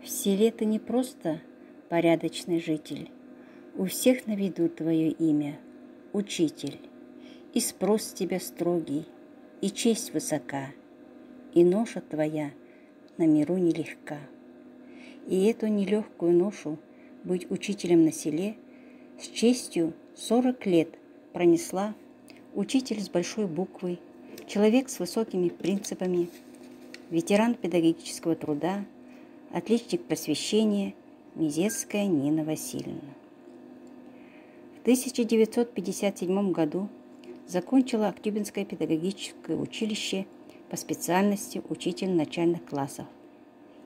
В селе ты не просто порядочный житель, у всех на виду твое имя – учитель. И спрос с тебя строгий, и честь высока, и ноша твоя на миру нелегка. И эту нелегкую ношу быть учителем на селе с честью 40 лет пронесла учитель с большой буквы, человек с высокими принципами, ветеран педагогического труда, отличник просвещения Мизецкая Нина Васильевна. В 1957 году закончила Актюбинское педагогическое училище по специальности учитель начальных классов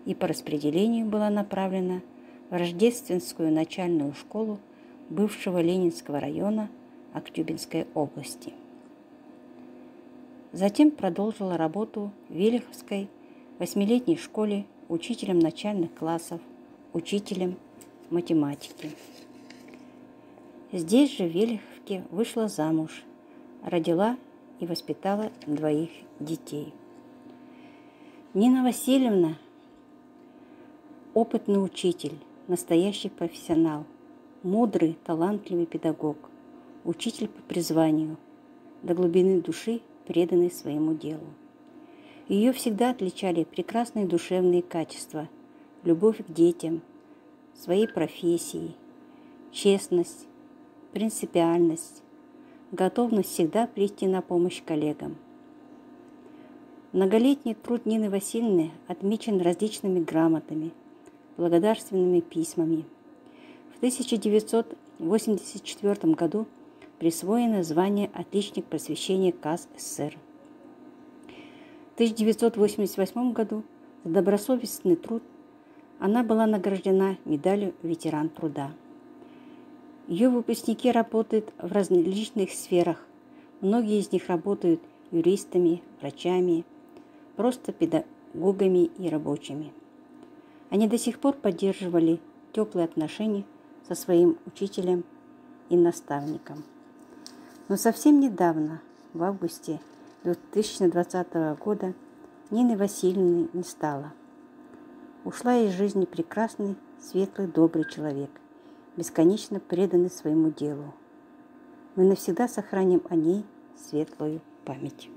и по распределению была направлена в Рождественскую начальную школу бывшего Ленинского района Актюбинской области. Затем продолжила работу в Велиховской 8-летней школе учителем начальных классов, учителем математики. Здесь же, в Велиховке, вышла замуж, родила и воспитала 2 детей. Нина Васильевна – опытный учитель, настоящий профессионал, мудрый, талантливый педагог, учитель по призванию, до глубины души преданный своему делу. Ее всегда отличали прекрасные душевные качества, любовь к детям, своей профессии, честность, принципиальность, готовность всегда прийти на помощь коллегам. Многолетний труд Нины Васильевны отмечен различными грамотами, благодарственными письмами. В 1984 году присвоено звание «Отличник просвещения КАС СССР». В 1988 году за добросовестный труд она была награждена медалью «Ветеран труда». Ее выпускники работают в различных сферах. Многие из них работают юристами, врачами, просто педагогами и рабочими. Они до сих пор поддерживали теплые отношения со своим учителем и наставником. Но совсем недавно, в августе 2020 года, Нины Васильевны не стало. Ушла из жизни прекрасный, светлый, добрый человек, бесконечно преданный своему делу. Мы навсегда сохраним о ней светлую память.